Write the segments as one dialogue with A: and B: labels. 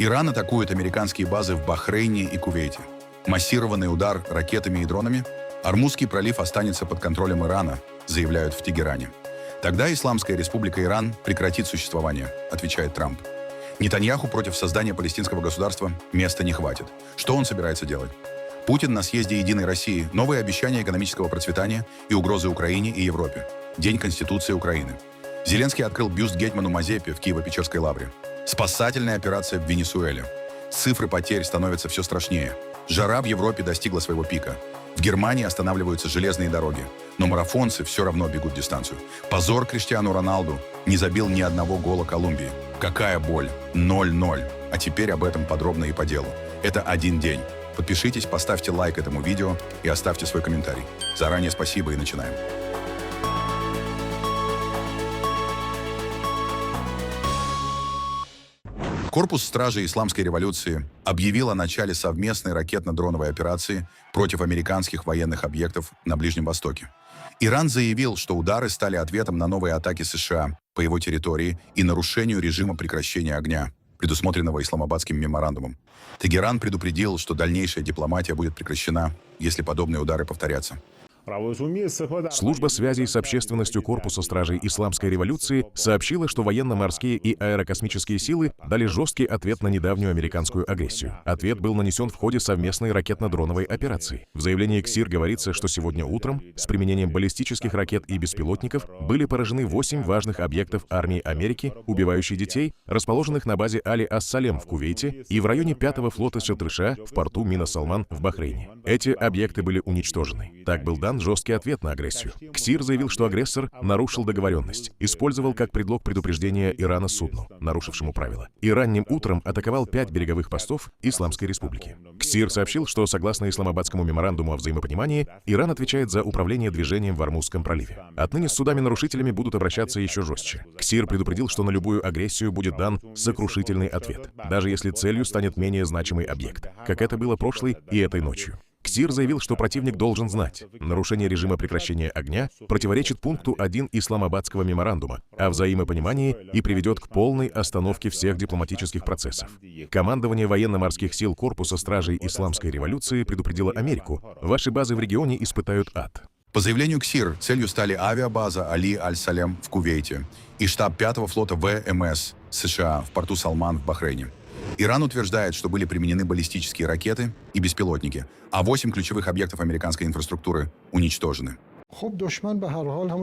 A: Иран атакует американские базы в Бахрейне и Кувейте. Массированный удар ракетами и дронами. Ормузский пролив останется под контролем Ирана, заявляют в Тегеране. Тогда Исламская республика Иран прекратит существование, отвечает Трамп. Нетаньяху против создания палестинского государства места не хватит. Что он собирается делать? Путин на съезде «Единой России», новые обещания экономического процветания и угрозы Украине и Европе. День Конституции Украины. Зеленский открыл бюст гетьману Мазепе в Киево-Печерской лавре. Спасательная операция в Венесуэле. Цифры потерь становятся все страшнее. Жара в Европе достигла своего пика. В Германии останавливаются железные дороги. Но марафонцы все равно бегут дистанцию. Позор Криштиану Роналду. Не забил ни одного гола Колумбии. Какая боль. 0-0. А теперь об этом подробно и по делу. Это один день. Подпишитесь, поставьте лайк этому видео и оставьте свой комментарий. Заранее спасибо и начинаем. Корпус стражей Исламской революции объявил о начале совместной ракетно-дроновой операции против американских военных объектов на Ближнем Востоке. Иран заявил, что удары стали ответом на новые атаки США по его территории и нарушению режима прекращения огня, предусмотренного Исламабадским меморандумом. Тегеран предупредил, что дальнейшая дипломатия будет прекращена, если подобные удары повторятся.
B: Служба связей с общественностью Корпуса стражей Исламской революции сообщила, что военно-морские и аэрокосмические силы дали жесткий ответ на недавнюю американскую агрессию. Ответ был нанесен в ходе совместной ракетно-дроновой операции. В заявлении КСИР говорится, что сегодня утром с применением баллистических ракет и беспилотников были поражены 8 важных объектов армии Америки, убивающей детей, расположенных на базе Али-Ас-Салем в Кувейте и в районе 5-го флота Шатырша в порту Мина-Салман в Бахрейне. Эти объекты были уничтожены. Так был дан жесткий ответ на агрессию. КСИР заявил, что агрессор нарушил договоренность, использовал как предлог предупреждения Ирана судну, нарушившему правила, и ранним утром атаковал 5 береговых постов Исламской республики. КСИР сообщил, что согласно Исламабадскому меморандуму о взаимопонимании, Иран отвечает за управление движением в Ормузском проливе. Отныне с судами-нарушителями будут обращаться еще жестче. КСИР предупредил, что на любую агрессию будет дан сокрушительный ответ, даже если целью станет менее значимый объект, как это было прошлой и этой ночью. КСИР заявил, что противник должен знать, нарушение режима прекращения огня противоречит пункту 1 Исламабадского меморандума о взаимопонимании и приведет к полной остановке всех дипломатических процессов. Командование военно-морских сил Корпуса стражей Исламской революции предупредило Америку: ваши базы в регионе испытают ад.
A: По заявлению КСИР, целью стали авиабаза Али-Аль-Салем в Кувейте и штаб 5-го флота ВМС США в порту Салман в Бахрейне. Иран утверждает, что были применены баллистические ракеты и беспилотники, а 8 ключевых объектов американской инфраструктуры уничтожены.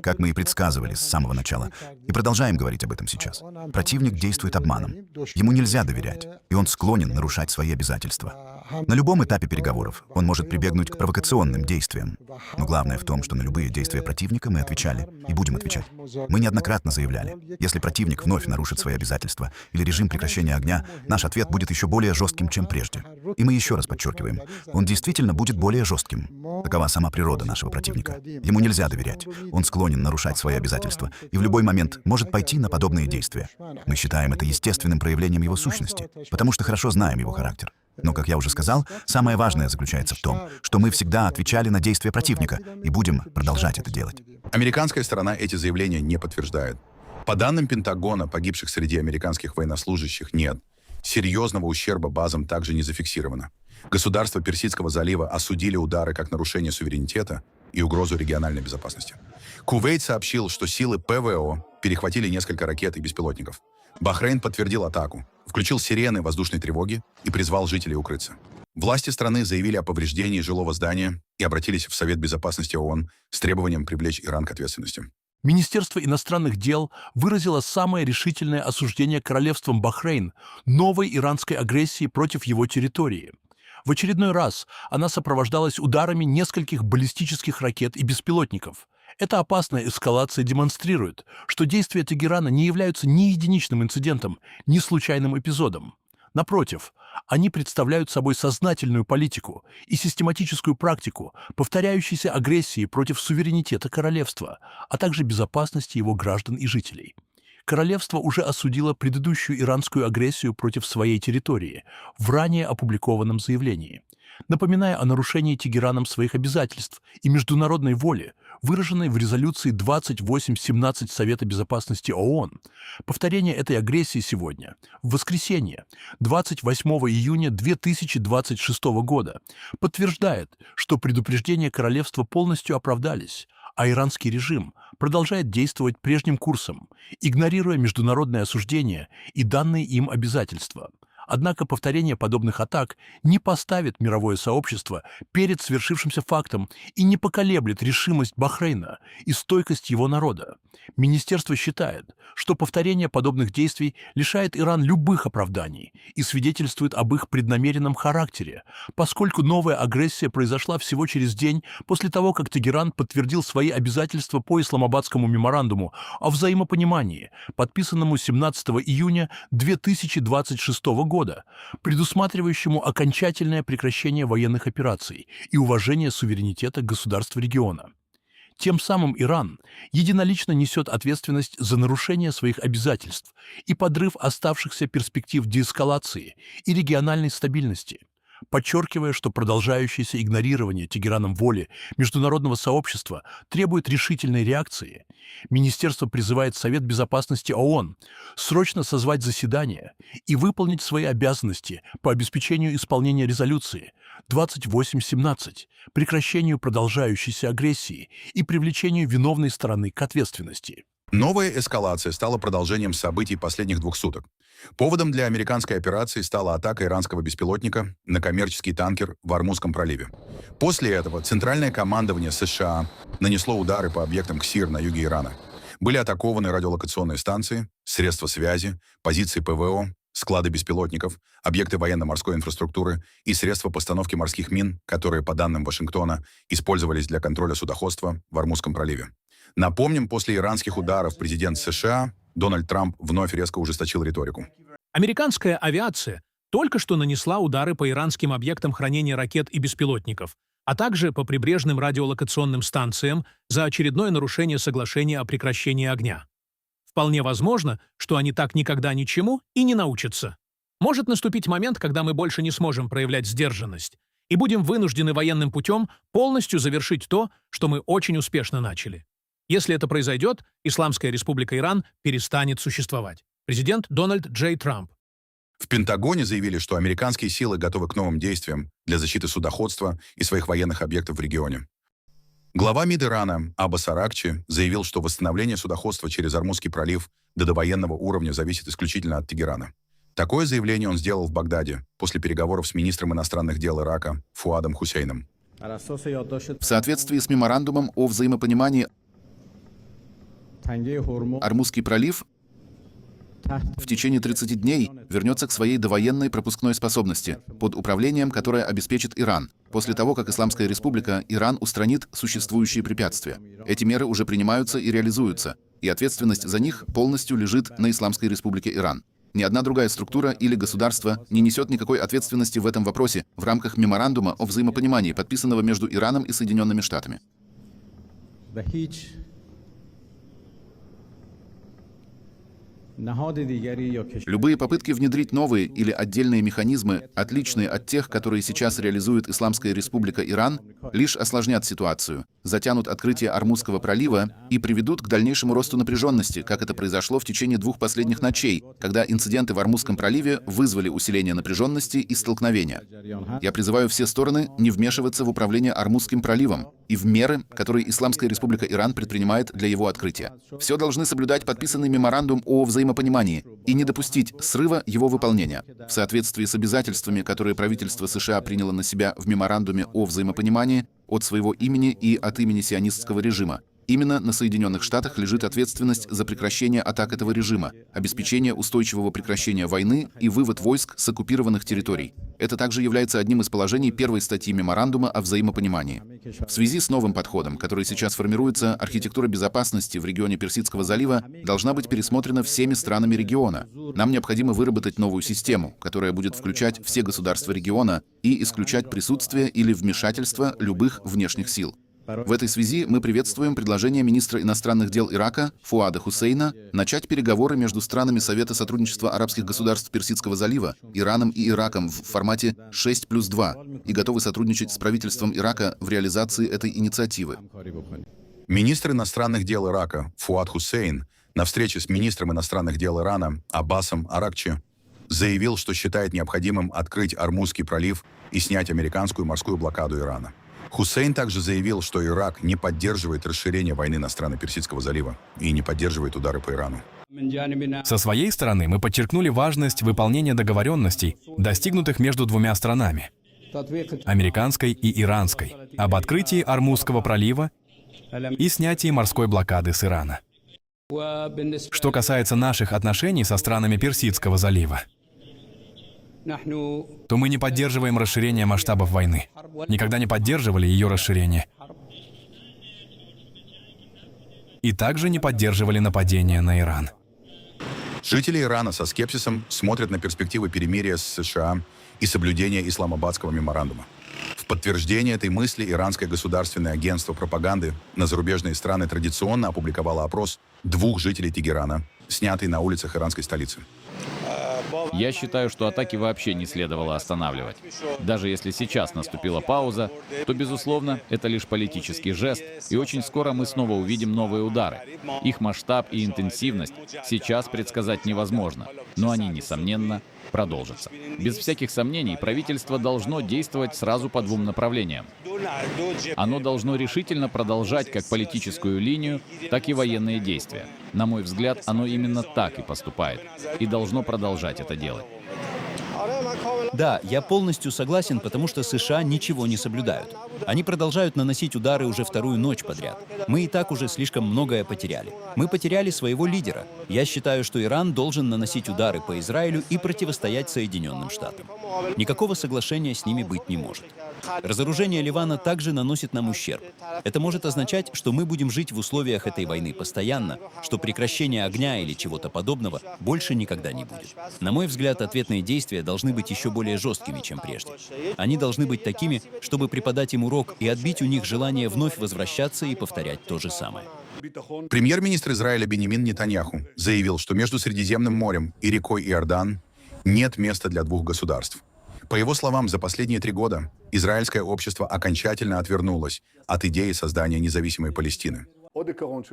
C: Как мы и предсказывали с самого начала, и продолжаем говорить об этом сейчас, противник действует обманом. Ему нельзя доверять, и он склонен нарушать свои обязательства. На любом этапе переговоров он может прибегнуть к провокационным действиям. Но главное в том, что на любые действия противника мы отвечали и будем отвечать. Мы неоднократно заявляли, если противник вновь нарушит свои обязательства или режим прекращения огня, наш ответ будет еще более жестким, чем прежде. И мы еще раз подчеркиваем, он действительно будет более жестким. Такова сама природа нашего противника. Ему нельзя доверять. Он склонен нарушать свои обязательства и в любой момент может пойти на подобные действия. Мы считаем это естественным проявлением его сущности, потому что хорошо знаем его характер. Но, как я уже сказал, самое важное заключается в том, что мы всегда отвечали на действия противника и будем продолжать это делать.
A: Американская сторона эти заявления не подтверждает. По данным Пентагона, погибших среди американских военнослужащих нет. Серьезного ущерба базам также не зафиксировано. Государства Персидского залива осудили удары как нарушение суверенитета и угрозу региональной безопасности. Кувейт сообщил, что силы ПВО перехватили несколько ракет и беспилотников. Бахрейн подтвердил атаку, включил сирены воздушной тревоги и призвал жителей укрыться. Власти страны заявили о повреждении жилого здания и обратились в Совет безопасности ООН с требованием привлечь Иран к ответственности.
D: Министерство иностранных дел выразило самое решительное осуждение королевством Бахрейн новой иранской агрессии против его территории. В очередной раз она сопровождалась ударами нескольких баллистических ракет и беспилотников. Эта опасная эскалация демонстрирует, что действия Тегерана не являются ни единичным инцидентом, ни случайным эпизодом. Напротив, они представляют собой сознательную политику и систематическую практику повторяющейся агрессии против суверенитета королевства, а также безопасности его граждан и жителей. Королевство уже осудило предыдущую иранскую агрессию против своей территории в ранее опубликованном заявлении. напоминая о нарушении Тегераном своих обязательств и международной воли, выраженной в резолюции 2817 Совета Безопасности ООН. Повторение этой агрессии сегодня, в воскресенье, 28 июня 2026 года, подтверждает, что предупреждения королевства полностью оправдались, а иранский режим продолжает действовать прежним курсом, игнорируя международное осуждение и данные им обязательства. Однако повторение подобных атак не поставит мировое сообщество перед свершившимся фактом и не поколеблет решимость Бахрейна и стойкость его народа. Министерство считает, что повторение подобных действий лишает Иран любых оправданий и свидетельствует об их преднамеренном характере, поскольку новая агрессия произошла всего через день после того, как Тегеран подтвердил свои обязательства по Исламабадскому меморандуму о взаимопонимании, подписанному 17 июня 2026 года, предусматривающему окончательное прекращение военных операций и уважение суверенитета государств региона. Тем самым Иран единолично несет ответственность за нарушение своих обязательств и подрыв оставшихся перспектив деэскалации и региональной стабильности, подчеркивая, что продолжающееся игнорирование Тегераном воли международного сообщества требует решительной реакции. Министерство призывает Совет Безопасности ООН срочно созвать заседание и выполнить свои обязанности по обеспечению исполнения резолюции 2817, прекращению продолжающейся агрессии и привлечению виновной стороны к ответственности.
A: Новая эскалация стала продолжением событий последних 2 суток. Поводом для американской операции стала атака иранского беспилотника на коммерческий танкер в Ормузском проливе. После этого Центральное командование США нанесло удары по объектам КСИР на юге Ирана. Были атакованы радиолокационные станции, средства связи, позиции ПВО, склады беспилотников, объекты военно-морской инфраструктуры и средства постановки морских мин, которые, по данным Вашингтона, использовались для контроля судоходства в Ормузском проливе. Напомним, после иранских ударов президент США Дональд Трамп вновь резко ужесточил риторику.
E: Американская авиация только что нанесла удары по иранским объектам хранения ракет и беспилотников, а также по прибрежным радиолокационным станциям за очередное нарушение соглашения о прекращении огня. Вполне возможно, что они так никогда ничему и не научатся. Может наступить момент, когда мы больше не сможем проявлять сдержанность и будем вынуждены военным путем полностью завершить то, что мы очень успешно начали. Если это произойдет, Исламская Республика Иран перестанет существовать. Президент Дональд Джей Трамп.
A: В Пентагоне заявили, что американские силы готовы к новым действиям для защиты судоходства и своих военных объектов в регионе. Глава МИД Ирана Аббас Аракчи заявил, что восстановление судоходства через Ормузский пролив до довоенного уровня зависит исключительно от Тегерана. Такое заявление он сделал в Багдаде после переговоров с министром иностранных дел Ирака Фуадом Хусейном.
F: В соответствии с меморандумом о взаимопонимании, Ормузский пролив в течение 30 дней вернется к своей довоенной пропускной способности, под управлением, которое обеспечит Иран, после того, как Исламская Республика Иран устранит существующие препятствия. Эти меры уже принимаются и реализуются, и ответственность за них полностью лежит на Исламской Республике Иран. Ни одна другая структура или государство не несет никакой ответственности в этом вопросе в рамках меморандума о взаимопонимании, подписанного между Ираном и Соединенными Штатами. Любые попытки внедрить новые или отдельные механизмы, отличные от тех, которые сейчас реализует Исламская Республика Иран, лишь осложнят ситуацию, затянут открытие Ормузского пролива и приведут к дальнейшему росту напряженности, как это произошло в течение 2 последних ночей, когда инциденты в Ормузском проливе вызвали усиление напряженности и столкновения. Я призываю все стороны не вмешиваться в управление Ормузским проливом и в меры, которые Исламская Республика Иран предпринимает для его открытия. Все должны соблюдать подписанный меморандум о взаимопонимании и не допустить срыва его выполнения. В соответствии с обязательствами, которые правительство США приняло на себя в меморандуме о взаимопонимании от своего имени и от имени сионистского режима, именно на Соединенных Штатах лежит ответственность за прекращение атак этого режима, обеспечение устойчивого прекращения войны и вывод войск с оккупированных территорий. Это также является одним из положений первой статьи меморандума о взаимопонимании. В связи с новым подходом, который сейчас формируется, архитектура безопасности в регионе Персидского залива должна быть пересмотрена всеми странами региона. Нам необходимо выработать новую систему, которая будет включать все государства региона и исключать присутствие или вмешательство любых внешних сил. В этой связи мы приветствуем предложение министра иностранных дел Ирака Фуада Хусейна начать переговоры между странами Совета сотрудничества арабских государств Персидского залива, Ираном и Ираком в формате 6+2 и готовы сотрудничать с правительством Ирака в реализации этой инициативы.
A: Министр иностранных дел Ирака Фуад Хусейн на встрече с министром иностранных дел Ирана Аббасом Аракчи заявил, что считает необходимым открыть Ормузский пролив и снять американскую морскую блокаду Ирана. Хусейн также заявил, что Ирак не поддерживает расширение войны на страны Персидского залива и не поддерживает удары по Ирану.
G: Со своей стороны мы подчеркнули важность выполнения договоренностей, достигнутых между двумя странами – американской и иранской, об открытии Ормузского пролива и снятии морской блокады с Ирана. Что касается наших отношений со странами Персидского залива, то мы не поддерживаем расширение масштабов войны. Никогда не поддерживали ее расширение. И также не поддерживали нападение на Иран.
A: Жители Ирана со скепсисом смотрят на перспективы перемирия с США и соблюдения Исламабадского меморандума. В подтверждение этой мысли Иранское государственное агентство пропаганды на зарубежные страны традиционно опубликовало опрос 2 жителей Тегерана, снятый на улицах иранской столицы.
H: Я считаю, что атаки вообще не следовало останавливать. Даже если сейчас наступила пауза, то, безусловно, это лишь политический жест, и очень скоро мы снова увидим новые удары. Их масштаб и интенсивность сейчас предсказать невозможно, но они, несомненно, продолжатся. Без всяких сомнений, правительство должно действовать сразу по 2 направлениям. Оно должно решительно продолжать как политическую линию, так и военные действия. На мой взгляд, оно именно так и поступает, и должно продолжать это делать.
I: Да, я полностью согласен, потому что США ничего не соблюдают. Они продолжают наносить удары уже 2-ю ночь подряд. Мы и так уже слишком многое потеряли. Мы потеряли своего лидера. Я считаю, что Иран должен наносить удары по Израилю и противостоять Соединенным Штатам. Никакого соглашения с ними быть не может. Разоружение Ливана также наносит нам ущерб. Это может означать, что мы будем жить в условиях этой войны постоянно, что прекращение огня или чего-то подобного больше никогда не будет. На мой взгляд, ответные действия должны быть еще более жесткими, чем прежде. Они должны быть такими, чтобы преподать им урок и отбить у них желание вновь возвращаться и повторять то же самое.
A: Премьер-министр Израиля Биньямин Нетаньяху заявил, что между Средиземным морем и рекой Иордан нет места для 2 государств. По его словам, за последние 3 года израильское общество окончательно отвернулось от идеи создания независимой Палестины.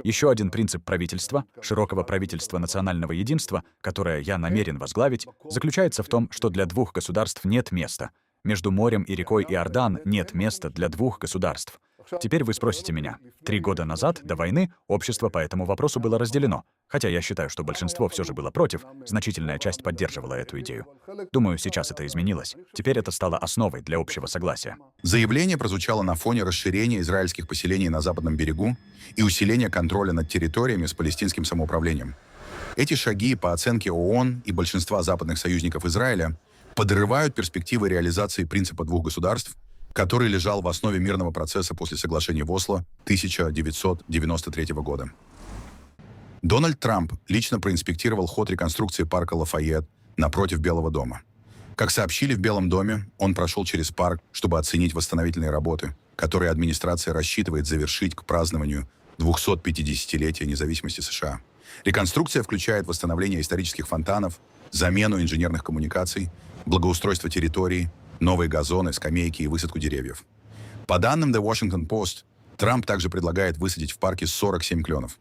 J: Еще один принцип правительства, широкого правительства национального единства, которое я намерен возглавить, заключается в том, что для 2 государств нет места. Между морем и рекой Иордан нет места для 2 государств. Теперь вы спросите меня. 3 года назад, до войны, общество по этому вопросу было разделено. Хотя я считаю, что большинство все же было против, значительная часть поддерживала эту идею. Думаю, сейчас это изменилось. Теперь это стало основой для общего согласия.
A: Заявление прозвучало на фоне расширения израильских поселений на Западном берегу и усиления контроля над территориями с палестинским самоуправлением. Эти шаги, по оценке ООН и большинства западных союзников Израиля, подрывают перспективы реализации принципа 2 государств, который лежал в основе мирного процесса после соглашения в Осло 1993 года. Дональд Трамп лично проинспектировал ход реконструкции парка Лафайет напротив Белого дома. Как сообщили в Белом доме, он прошел через парк, чтобы оценить восстановительные работы, которые администрация рассчитывает завершить к празднованию 250-летия независимости США. Реконструкция включает восстановление исторических фонтанов, замену инженерных коммуникаций, благоустройство территории, новые газоны, скамейки и высадку деревьев. По данным The Washington Post, Трамп также предлагает высадить в парке 47 кленов,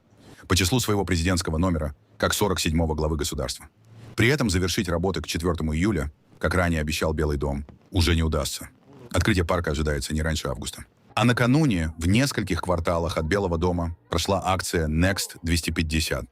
A: по числу своего президентского номера, как 47-го главы государства. При этом завершить работы к 4 июля, как ранее обещал Белый дом, уже не удастся. Открытие парка ожидается не раньше августа. А накануне в нескольких кварталах от Белого дома прошла акция Next 250.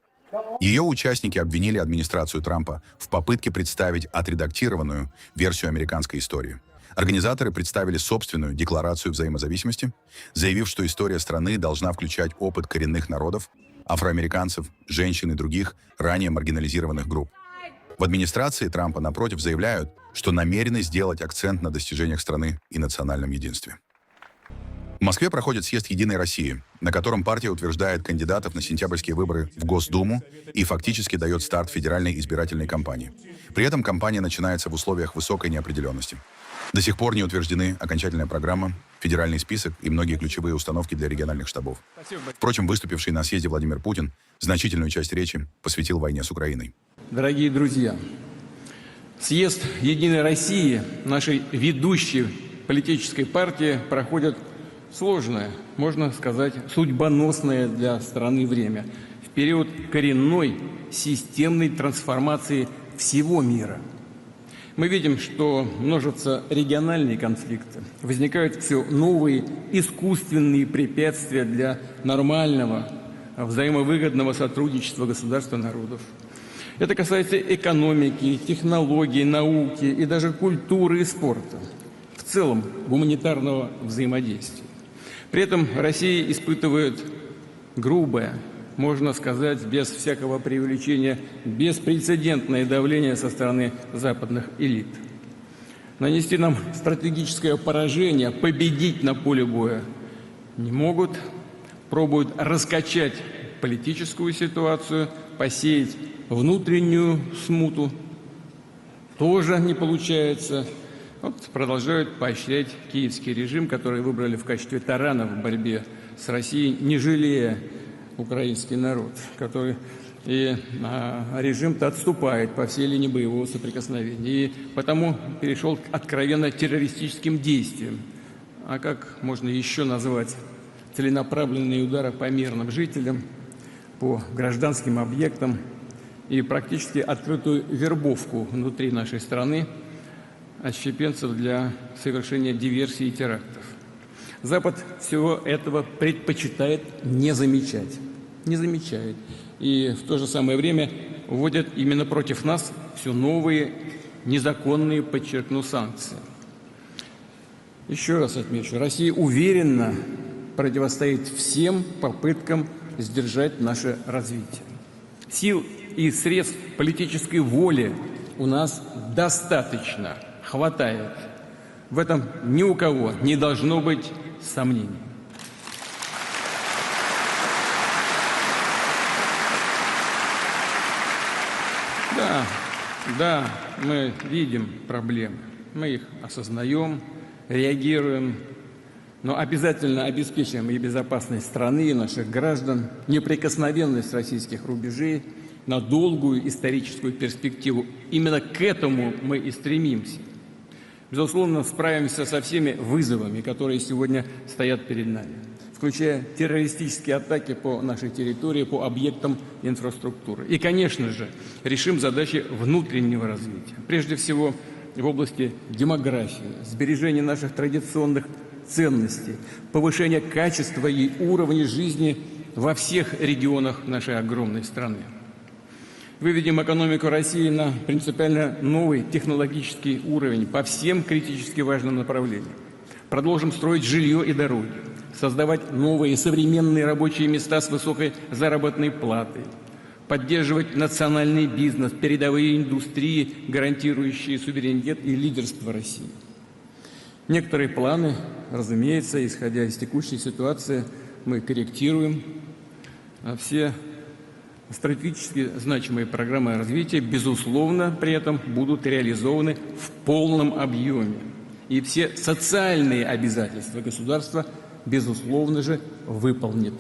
A: Ее участники обвинили администрацию Трампа в попытке представить отредактированную версию американской истории. Организаторы представили собственную декларацию взаимозависимости, заявив, что история страны должна включать опыт коренных народов, афроамериканцев, женщин и других ранее маргинализированных групп. В администрации Трампа, напротив, заявляют, что намерены сделать акцент на достижениях страны и национальном единстве. В Москве проходит съезд «Единой России», на котором партия утверждает кандидатов на сентябрьские выборы в Госдуму и фактически дает старт федеральной избирательной кампании. При этом кампания начинается в условиях высокой неопределенности. До сих пор не утверждены окончательная программа, федеральный список и многие ключевые установки для региональных штабов. Впрочем, выступивший на съезде Владимир Путин значительную часть речи посвятил войне с Украиной.
K: Дорогие друзья, съезд «Единой России», нашей ведущей политической партии, проходит сложное, можно сказать, судьбоносное для страны время, в период коренной системной трансформации всего мира. Мы видим, что множатся региональные конфликты, возникают все новые искусственные препятствия для нормального, взаимовыгодного сотрудничества государств и народов. Это касается экономики, технологий, науки и даже культуры и спорта, в целом гуманитарного взаимодействия. При этом Россия испытывает грубое, можно сказать, без всякого преувеличения, беспрецедентное давление со стороны западных элит. Нанести нам стратегическое поражение, победить на поле боя не могут, пробуют раскачать политическую ситуацию, посеять внутреннюю смуту, тоже не получается. Вот продолжают поощрять киевский режим, который выбрали в качестве тарана в борьбе с Россией, не жалея украинский народ, который и режим-то отступает по всей линии боевого соприкосновения, и потому перешел к откровенно террористическим действиям. А как можно еще назвать целенаправленные удары по мирным жителям, по гражданским объектам и практически открытую вербовку внутри нашей страны отщепенцев для совершения диверсий и терактов? Запад всего этого предпочитает не замечать. Не замечает. И в то же самое время вводят именно против нас все новые, незаконные, подчеркну, санкции. Еще раз отмечу, Россия уверенно противостоит всем попыткам сдержать наше развитие. Сил и средств политической воли у нас достаточно, хватает. В этом ни у кого не должно быть сомнений. Да, мы видим проблемы, мы их осознаем, реагируем, но обязательно обеспечим и безопасность страны, и наших граждан, неприкосновенность российских рубежей на долгую историческую перспективу. Именно к этому мы и стремимся. Безусловно, справимся со всеми вызовами, которые сегодня стоят перед нами, включая террористические атаки по нашей территории, по объектам инфраструктуры. И, конечно же, решим задачи внутреннего развития. Прежде всего, в области демографии, сбережения наших традиционных ценностей, повышения качества и уровня жизни во всех регионах нашей огромной страны. Выведем экономику России на принципиально новый технологический уровень по всем критически важным направлениям. Продолжим строить жилье и дороги, создавать новые современные рабочие места с высокой заработной платой, поддерживать национальный бизнес, передовые индустрии, гарантирующие суверенитет и лидерство России. Некоторые планы, разумеется, исходя из текущей ситуации, мы корректируем, а все стратегически значимые программы развития, безусловно, при этом будут реализованы в полном объеме. И все социальные обязательства государства, безусловно же, выполнит.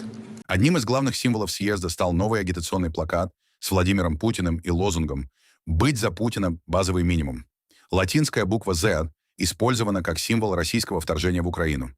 A: Одним из главных символов съезда стал новый агитационный плакат с Владимиром Путиным и лозунгом «Быть за Путина – базовый минимум». Латинская буква «Z» использована как символ российского вторжения в Украину.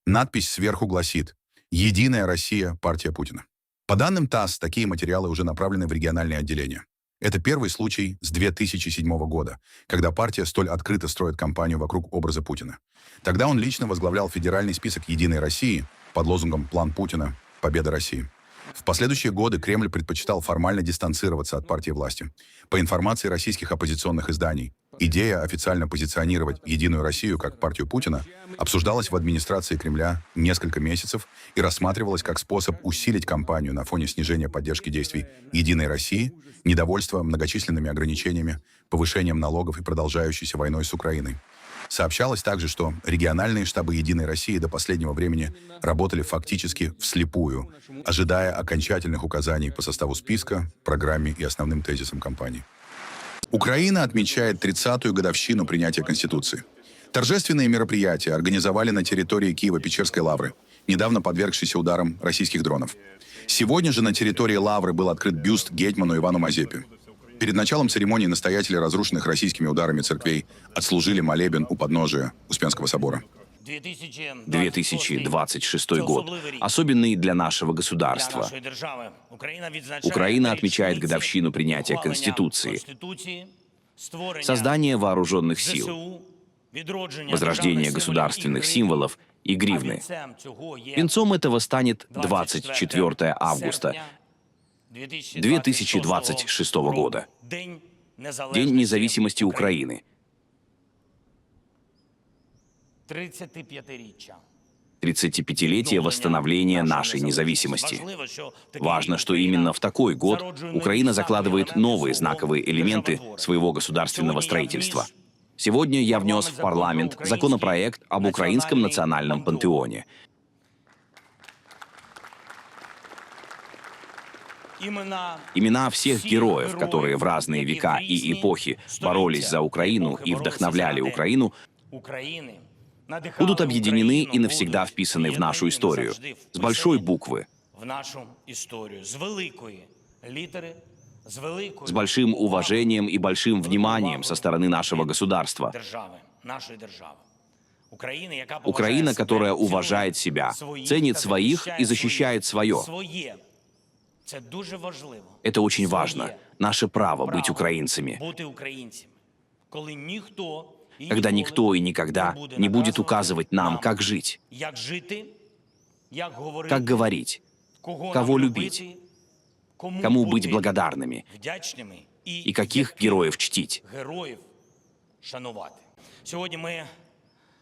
A: Надпись сверху гласит «Единая Россия – партия Путина». По данным ТАСС, такие материалы уже направлены в региональные отделения. Это первый случай с 2007 года, когда партия столь открыто строит кампанию вокруг образа Путина. Тогда он лично возглавлял федеральный список «Единой России» под лозунгом «План Путина. Победа России». В последующие годы Кремль предпочитал формально дистанцироваться от партии власти. По информации российских оппозиционных изданий, идея официально позиционировать «Единую Россию» как партию Путина обсуждалась в администрации Кремля несколько месяцев и рассматривалась как способ усилить кампанию на фоне снижения поддержки действий «Единой России», недовольства многочисленными ограничениями, повышением налогов и продолжающейся войной с Украиной. Сообщалось также, что региональные штабы «Единой России» до последнего времени работали фактически вслепую, ожидая окончательных указаний по составу списка, программе и основным тезисам кампании. Украина отмечает 30-ю годовщину принятия Конституции. Торжественные мероприятия организовали на территории Киево-Печерской лавры, недавно подвергшейся ударам российских дронов. Сегодня же на территории лавры был открыт бюст гетьману Ивану Мазепе. Перед началом церемонии настоятели разрушенных российскими ударами церквей отслужили молебен у подножия Успенского собора.
L: 2026 год особенный для нашего государства. Украина отмечает годовщину принятия Конституции, создание вооруженных сил, возрождение государственных символов и гривны. Венцом этого станет 24 августа 2026 года, День независимости Украины. 35-летие восстановления нашей независимости. Важно, что именно в такой год Украина закладывает новые знаковые элементы своего государственного строительства. Сегодня я внес в парламент законопроект об украинском национальном пантеоне. Имена всех героев, которые в разные века и эпохи боролись за Украину и вдохновляли Украину, будут объединены и навсегда вписаны в нашу историю, с большой буквы, с большим уважением и большим вниманием со стороны нашего государства. Украина, которая уважает себя, ценит своих и защищает свое. Это очень важно. Наше право быть украинцами. Когда никто и никогда не будет указывать нам, как жить, как говорить, кого любить, кому быть благодарными и каких героев чтить.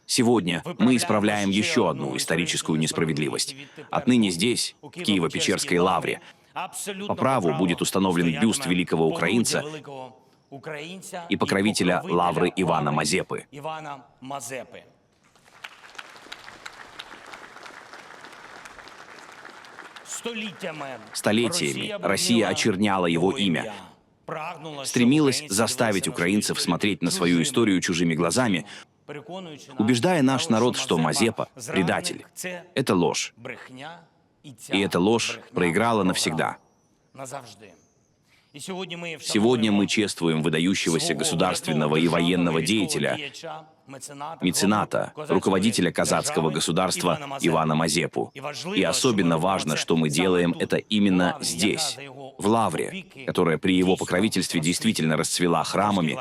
L: Сегодня мы исправляем еще одну историческую несправедливость. Отныне здесь, в Киево-Печерской лавре, по праву будет установлен бюст великого украинца и покровителя лавры Ивана Мазепы. Столетиями Россия очерняла его имя, стремилась заставить украинцев смотреть на свою историю чужими глазами, убеждая наш народ, что Мазепа — предатель. Это ложь. И эта ложь проиграла навсегда. Сегодня мы чествуем выдающегося государственного и военного деятеля, мецената, руководителя казацкого государства Ивана Мазепу. И особенно важно, что мы делаем это именно здесь, в лавре, которая при его покровительстве действительно расцвела храмами,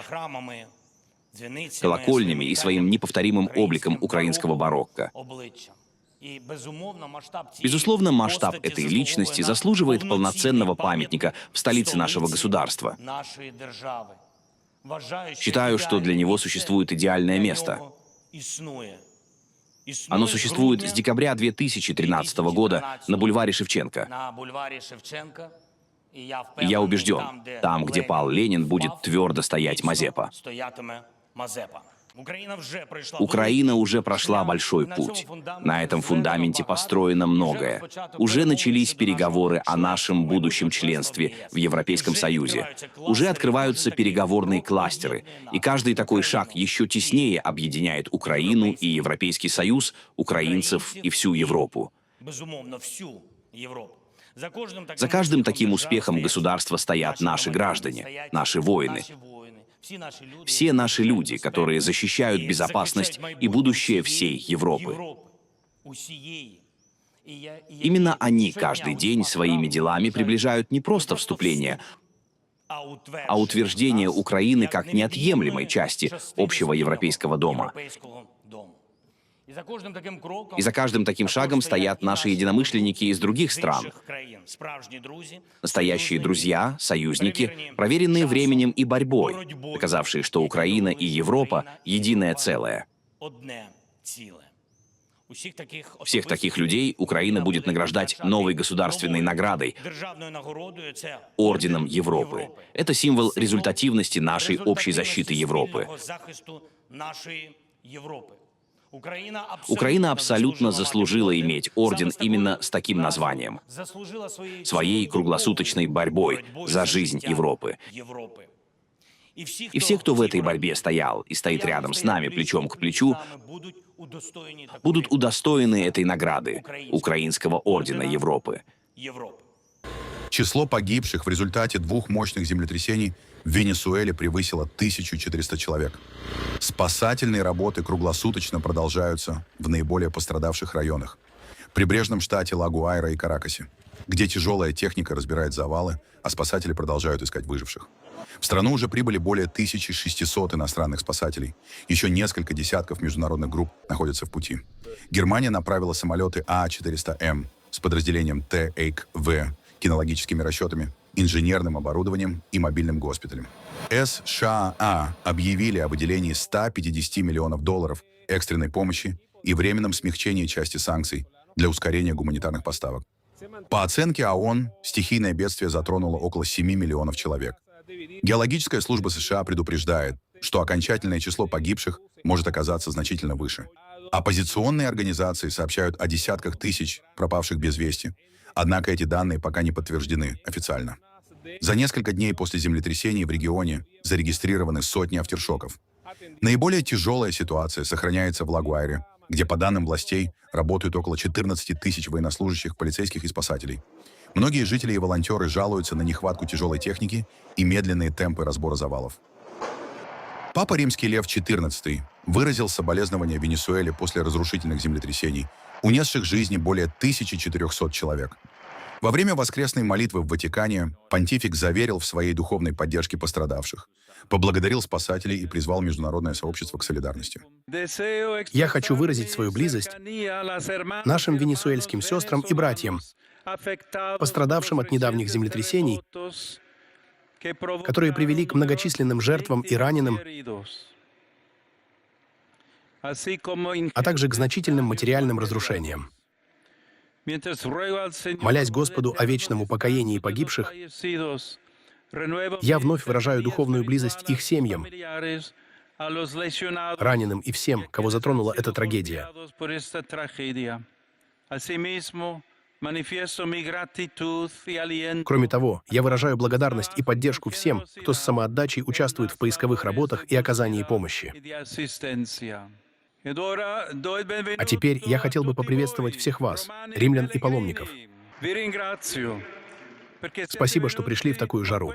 L: колокольнями и своим неповторимым обликом украинского барокко. Безусловно, масштаб этой личности заслуживает полноценного памятника в столице нашего государства. Считаю, что для него существует идеальное место. Оно существует с декабря 2013 года на бульваре Шевченко. И я убежден, там, где пал Ленин, будет твердо стоять Мазепа. Украина уже прошла большой путь. На этом фундаменте построено многое. Уже начались переговоры о нашем будущем членстве в Европейском Союзе. Уже открываются переговорные кластеры. И каждый такой шаг еще теснее объединяет Украину и Европейский Союз, украинцев и всю Европу. За каждым таким успехом государства стоят наши граждане, наши воины. Все наши люди, которые защищают безопасность и будущее всей Европы. Именно они каждый день своими делами приближают не просто вступление, а утверждение Украины как неотъемлемой части общего европейского дома. И за каждым таким шагом стоят наши единомышленники из других стран. Настоящие друзья, союзники, проверенные временем и борьбой, доказавшие, что Украина и Европа — единое целое. Всех таких людей Украина будет награждать новой государственной наградой — Орденом Европы. Это символ результативности нашей общей защиты Европы. Украина абсолютно заслужила иметь орден именно с таким названием, своей круглосуточной борьбой за жизнь Европы. И все, кто в этой борьбе стоял и стоит рядом с нами плечом к плечу, будут удостоены этой награды Украинского ордена Европы.
A: Число погибших в результате двух мощных землетрясений в Венесуэле превысило 1400 человек. Спасательные работы круглосуточно продолжаются в наиболее пострадавших районах. В прибрежном штате Ла-Гуайра и Каракасе, где тяжелая техника разбирает завалы, а спасатели продолжают искать выживших. В страну уже прибыли более 1600 иностранных спасателей. Еще несколько десятков международных групп находятся в пути. Германия направила самолеты А-400М с подразделением ТЭЙК-В, кинологическими расчетами, инженерным оборудованием и мобильным госпиталем. США объявили о выделении $150 миллионов экстренной помощи и временном смягчении части санкций для ускорения гуманитарных поставок. По оценке ООН, стихийное бедствие затронуло около 7 миллионов человек. Геологическая служба США предупреждает, что окончательное число погибших может оказаться значительно выше. Оппозиционные организации сообщают о десятках тысяч пропавших без вести, однако эти данные пока не подтверждены официально. За несколько дней после землетрясений в регионе зарегистрированы сотни афтершоков. Наиболее тяжелая ситуация сохраняется в Ла-Гуайре, где, по данным властей, работают около 14 тысяч военнослужащих, полицейских и спасателей. Многие жители и волонтеры жалуются на нехватку тяжелой техники и медленные темпы разбора завалов. Папа Римский Лев XIV выразил соболезнования Венесуэле после разрушительных землетрясений, унесших жизни более 1400 человек. Во время воскресной молитвы в Ватикане понтифик заверил в своей духовной поддержке пострадавших, поблагодарил спасателей и призвал международное сообщество к солидарности.
M: Я хочу выразить свою близость нашим венесуэльским сестрам и братьям, пострадавшим от недавних землетрясений, которые привели к многочисленным жертвам и раненым, а также к значительным материальным разрушениям. Молясь Господу о вечном упокоении погибших, я вновь выражаю духовную близость их семьям, раненым и всем, кого затронула эта трагедия. Кроме того, я выражаю благодарность и поддержку всем, кто с самоотдачей участвует в поисковых работах и оказании помощи. А теперь я хотел бы поприветствовать всех вас, римлян и паломников. Спасибо, что пришли в такую жару.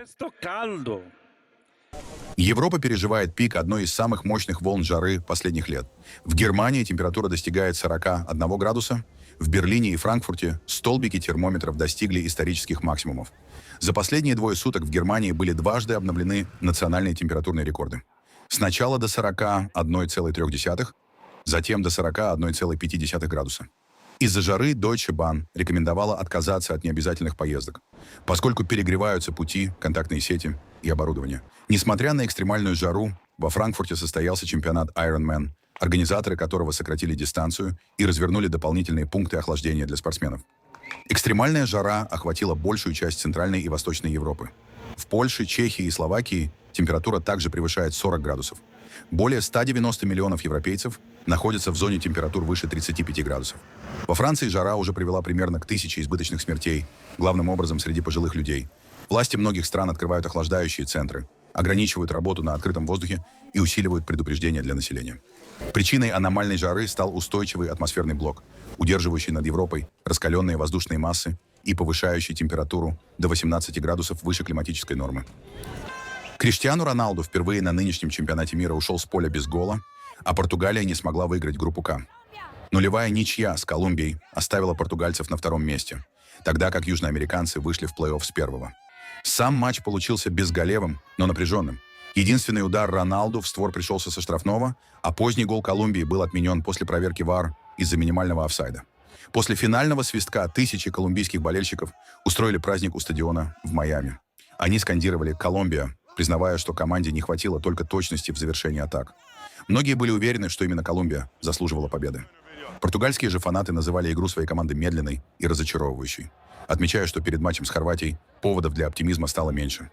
A: Европа переживает пик одной из самых мощных волн жары последних лет. В Германии температура достигает 41 градуса, в Берлине и Франкфурте столбики термометров достигли исторических максимумов. За последние 2 суток в Германии были дважды обновлены национальные температурные рекорды. Сначала до 41,3, затем до 41,5 градуса. Из-за жары Deutsche Bahn рекомендовала отказаться от необязательных поездок, поскольку перегреваются пути, контактные сети и оборудование. Несмотря на экстремальную жару, во Франкфурте состоялся чемпионат Ironman, организаторы которого сократили дистанцию и развернули дополнительные пункты охлаждения для спортсменов. Экстремальная жара охватила большую часть Центральной и Восточной Европы. В Польше, Чехии и Словакии температура также превышает 40 градусов. Более 190 миллионов европейцев находятся в зоне температур выше 35 градусов. Во Франции жара уже привела примерно к 1000 избыточных смертей, главным образом среди пожилых людей. Власти многих стран открывают охлаждающие центры, ограничивают работу на открытом воздухе и усиливают предупреждения для населения. Причиной аномальной жары стал устойчивый атмосферный блок, удерживающий над Европой раскаленные воздушные массы и повышающий температуру до 18 градусов выше климатической нормы. Криштиану Роналду впервые на нынешнем чемпионате мира ушел с поля без гола, а Португалия не смогла выиграть группу К. Нулевая ничья с Колумбией оставила португальцев на 2-м месте, тогда как южноамериканцы вышли в плей-офф с 1-го. Сам матч получился безголевым, но напряженным. Единственный удар Роналду в створ пришелся со штрафного, а поздний гол Колумбии был отменен после проверки ВАР из-за минимального офсайда. После финального свистка тысячи колумбийских болельщиков устроили праздник у стадиона в Майами. Они скандировали «Колумбия», признавая, что команде не хватило только точности в завершении атак. Многие были уверены, что именно Колумбия заслуживала победы. Португальские же фанаты называли игру своей команды медленной и разочаровывающей, отмечая, что перед матчем с Хорватией поводов для оптимизма стало меньше.